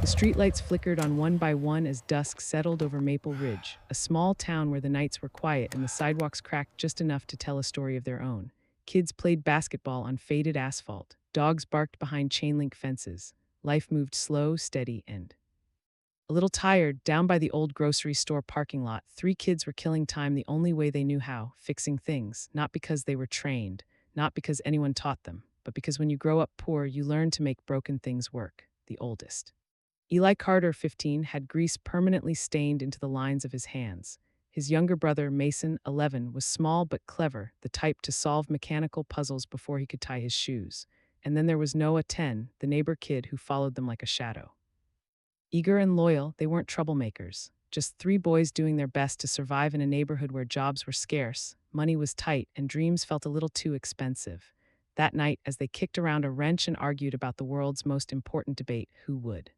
The streetlights flickered on one by one as dusk settled over Maple Ridge, a small town where the nights were quiet and the sidewalks cracked just enough to tell a story of their own. Kids played basketball on faded asphalt. Dogs barked behind chain-link fences. Life moved slow, steady, and a little tired, down by the old grocery store parking lot, three kids were killing time the only way they knew how, fixing things, not because they were trained, not because anyone taught them, but because when you grow up poor, you learn to make broken things work. The oldest, Eli Carter, 15, had grease permanently stained into the lines of his hands. His younger brother, Mason, 11, was small but clever, the type to solve mechanical puzzles before he could tie his shoes. And then there was Noah, 10, the neighbor kid who followed them like a shadow. Eager and loyal, they weren't troublemakers. Just three boys doing their best to survive in a neighborhood where jobs were scarce, money was tight, and dreams felt a little too expensive. That night, as they kicked around a wrench and argued about the world's most important debate, who would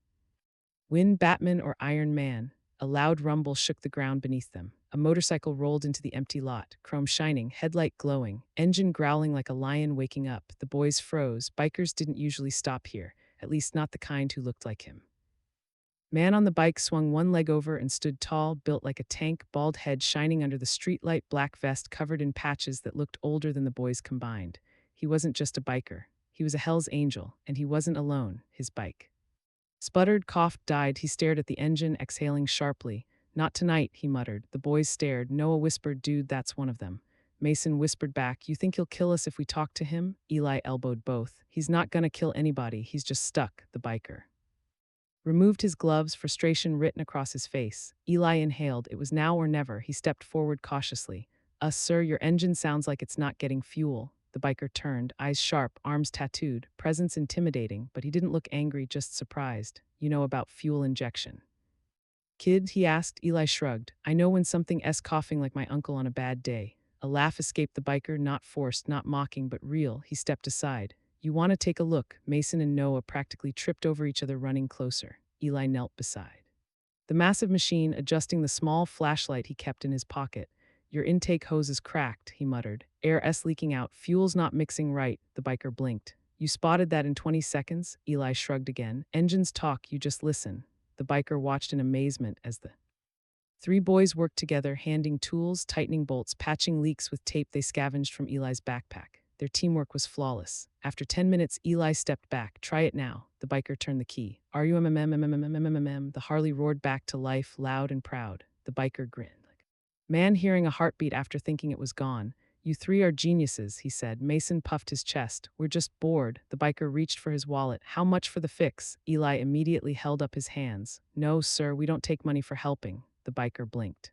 win, Batman or Iron Man, a loud rumble shook the ground beneath them. A motorcycle rolled into the empty lot, chrome shining, headlight glowing, engine growling like a lion waking up. The boys froze. Bikers didn't usually stop here, at least not the kind who looked like him. Man on the bike swung one leg over and stood tall, built like a tank, bald head shining under the streetlight, black vest covered in patches that looked older than the boys combined. He wasn't just a biker. He was a Hell's Angel, and he wasn't alone. His bike sputtered, coughed, died. He stared at the engine, exhaling sharply. Not tonight, he muttered. The boys stared. Noah whispered, "Dude, that's one of them." Mason whispered back, "You think he'll kill us if we talk to him?" Eli elbowed both. "He's not gonna kill anybody. He's just stuck," the biker removed his gloves, frustration written across his face. Eli inhaled. It was now or never. He stepped forward cautiously. Sir, your engine sounds like it's not getting fuel." The biker turned, eyes sharp, arms tattooed, presence intimidating, but he didn't look angry, just surprised. "You know about fuel injection, kid?" he asked. Eli shrugged. "I know when something's coughing like my uncle on a bad day." A laugh escaped the biker, not forced, not mocking, but real. He stepped aside. "You want to take a look?" Mason and Noah practically tripped over each other, running closer. Eli knelt beside the massive machine, adjusting the small flashlight he kept in his pocket. "Your intake hose is cracked," he muttered. "Air's leaking out. Fuel's not mixing right." The biker blinked. "You spotted that in 20 seconds?" Eli shrugged again. "Engines talk, you just listen." The biker watched in amazement as the three boys worked together, handing tools, tightening bolts, patching leaks with tape they scavenged from Eli's backpack. Their teamwork was flawless. After 10 minutes, Eli stepped back. "Try it now." The biker turned the key. "Are you mmmmmmmmmmmm?" The Harley roared back to life, loud and proud. The biker grinned. Man hearing a heartbeat after thinking it was gone. "You three are geniuses," he said. Mason puffed his chest. "We're just bored." The biker reached for his wallet. "How much for the fix?" Eli immediately held up his hands. "No, sir, we don't take money for helping." The biker blinked.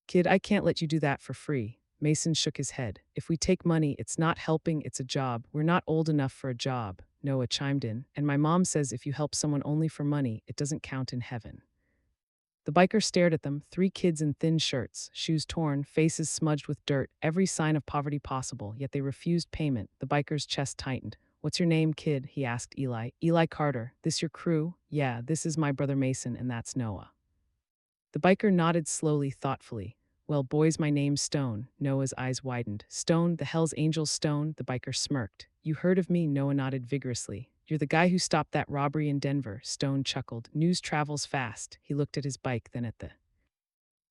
"Kid, I can't let you do that for free." Mason shook his head. "If we take money, it's not helping, it's a job. We're not old enough for a job." Noah chimed in. "And my mom says if you help someone only for money, it doesn't count in heaven." The biker stared at them, three kids in thin shirts, shoes torn, faces smudged with dirt, every sign of poverty possible, yet they refused payment. The biker's chest tightened. "What's your name, kid?" he asked Eli. "Eli Carter. This your crew?" "Yeah, this is my brother Mason, and that's Noah." The biker nodded slowly, thoughtfully. "Well, boys, my name's Stone." Noah's eyes widened. "Stone, the Hell's Angel Stone?" The biker smirked. "You heard of me?" Noah nodded vigorously. "You're the guy who stopped that robbery in Denver." Stone chuckled. "News travels fast." He looked at his bike, then at the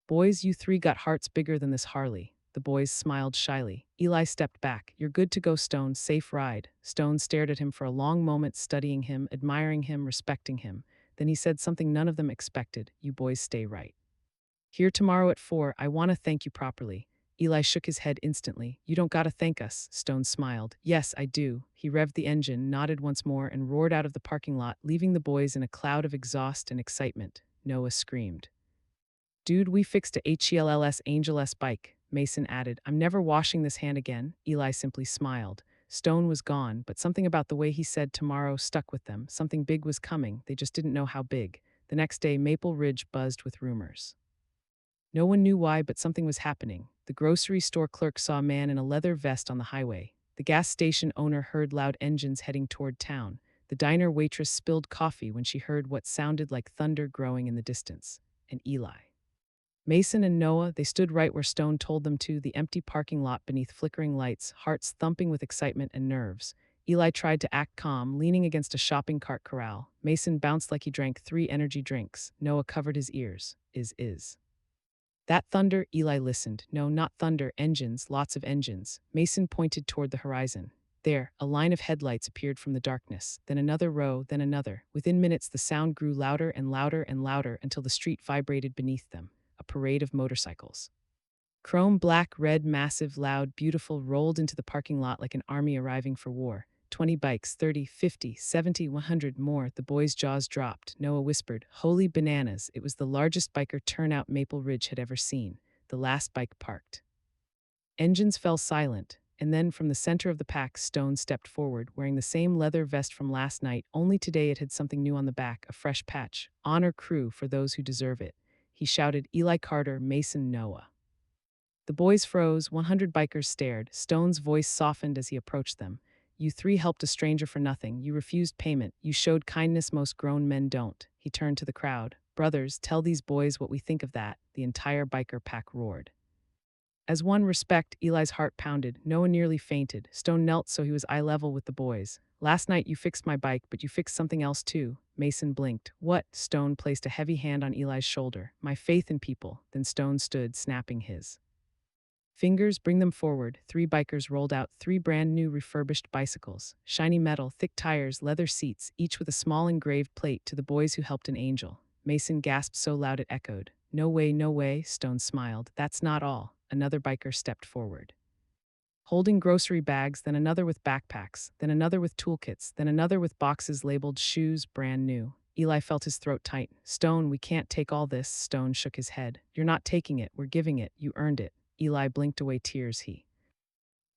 boys. "You three got hearts bigger than this Harley." The boys smiled shyly. Eli stepped back. "You're good to go, Stone. Safe ride." Stone stared at him for a long moment, studying him, admiring him, respecting him. Then he said something none of them expected. "You boys stay right here tomorrow at 4. I want to thank you properly." Eli shook his head instantly. "You don't gotta thank us." Stone smiled. "Yes, I do." He revved the engine, nodded once more, and roared out of the parking lot, leaving the boys in a cloud of exhaust and excitement. Noah screamed. "Dude, we fixed a HELLS Angel S bike." Mason added, "I'm never washing this hand again." Eli simply smiled. Stone was gone, but something about the way he said tomorrow stuck with them. Something big was coming, they just didn't know how big. The next day, Maple Ridge buzzed with rumors. No one knew why, but something was happening. The grocery store clerk saw a man in a leather vest on the highway. The gas station owner heard loud engines heading toward town. The diner waitress spilled coffee when she heard what sounded like thunder growing in the distance. And Eli, Mason and Noah, they stood right where Stone told them to, the empty parking lot beneath flickering lights, hearts thumping with excitement and nerves. Eli tried to act calm, leaning against a shopping cart corral. Mason bounced like he drank 3 energy drinks. Noah covered his ears. Is. That thunder? Eli listened. No, not thunder, engines, lots of engines. Mason pointed toward the horizon. There, a line of headlights appeared from the darkness, then another row, then another. Within minutes, the sound grew louder and louder and louder until the street vibrated beneath them, a parade of motorcycles. Chrome, black, red, massive, loud, beautiful, rolled into the parking lot like an army arriving for war. 20 bikes, 30, 50, 70, 100 more. The boys' jaws dropped. Noah whispered, "Holy bananas." It was the largest biker turnout Maple Ridge had ever seen. The last bike parked. Engines fell silent, and then from the center of the pack, Stone stepped forward, wearing the same leather vest from last night, only today it had something new on the back, a fresh patch. "Honor crew for those who deserve it." He shouted, "Eli Carter, Mason, Noah." The boys froze. 100 bikers stared. Stone's voice softened as he approached them. "You three helped a stranger for nothing. You refused payment. You showed kindness most grown men don't." He turned to the crowd. "Brothers, tell these boys what we think of that." The entire biker pack roared. As one, respect. Eli's heart pounded. Noah nearly fainted. Stone knelt so he was eye level with the boys. "Last night you fixed my bike, but you fixed something else too." Mason blinked. "What?" Stone placed a heavy hand on Eli's shoulder. "My faith in people." Then Stone stood, snapping his fingers. "Bring them forward." 3 bikers rolled out 3 brand new refurbished bicycles. Shiny metal, thick tires, leather seats, each with a small engraved plate to the boys who helped an angel. Mason gasped so loud it echoed. "No way, no way," Stone smiled. "That's not all." Another biker stepped forward, holding grocery bags, then another with backpacks, then another with toolkits, then another with boxes labeled shoes, brand new. Eli felt his throat tighten. "Stone, we can't take all this." Stone shook his head. "You're not taking it, we're giving it. You earned it." Eli blinked away tears he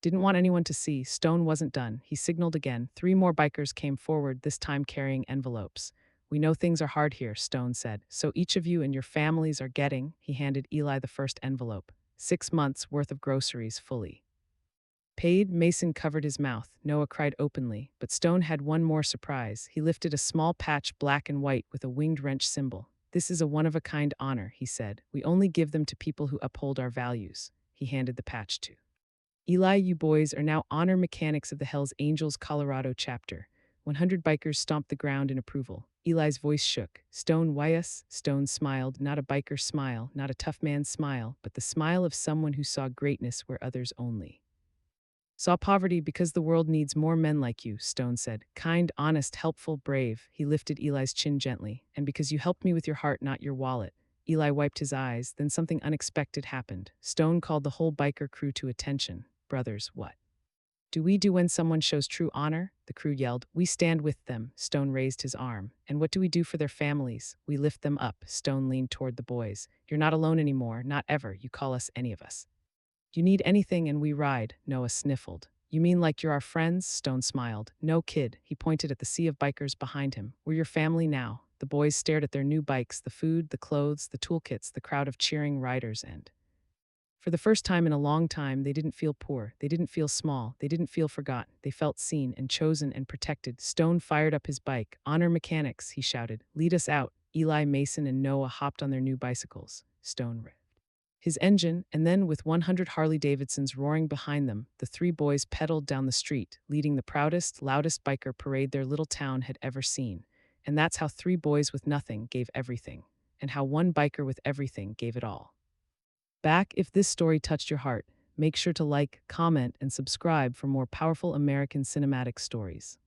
didn't want anyone to see. Stone wasn't done. He signaled again. 3 more bikers came forward, this time carrying envelopes. "We know things are hard here," Stone said. "So each of you and your families are getting." He handed Eli the first envelope. 6 months worth of groceries, fully paid. Mason covered his mouth. Noah cried openly. But Stone had one more surprise. He lifted a small patch, black and white, with a winged wrench symbol. "This is a one-of-a-kind honor," he said. "We only give them to people who uphold our values." He handed the patch to Eli. "You boys are now honor mechanics of the Hells Angels Colorado chapter." 100 bikers stomped the ground in approval. Eli's voice shook. "Stone, why us?" Stone smiled, not a biker smile, not a tough man smile, but the smile of someone who saw greatness where others only saw poverty. "Because the world needs more men like you," Stone said. "Kind, honest, helpful, brave." He lifted Eli's chin gently. "And because you helped me with your heart, not your wallet." Eli wiped his eyes, then something unexpected happened. Stone called the whole biker crew to attention. "Brothers, what do we do when someone shows true honor?" The crew yelled. "We stand with them." Stone raised his arm. "And what do we do for their families?" "We lift them up." Stone leaned toward the boys. "You're not alone anymore, not ever. You call us any of us. You need anything and we ride." Noah sniffled. "You mean like you're our friends?" Stone smiled. "No, kid." He pointed at the sea of bikers behind him. "We're your family now." The boys stared at their new bikes, the food, the clothes, the toolkits, the crowd of cheering riders, and for the first time in a long time, they didn't feel poor. They didn't feel small. They didn't feel forgotten. They felt seen and chosen and protected. Stone fired up his bike. "Honor mechanics," he shouted. "Lead us out." Eli, Mason, and Noah hopped on their new bicycles. Stone revved his engine, and then, with 100 Harley-Davidsons roaring behind them, the 3 boys pedaled down the street, leading the proudest, loudest biker parade their little town had ever seen. And that's how 3 boys with nothing gave everything, and how 1 biker with everything gave it all back. If this story touched your heart, make sure to like, comment, and subscribe for more powerful American cinematic stories.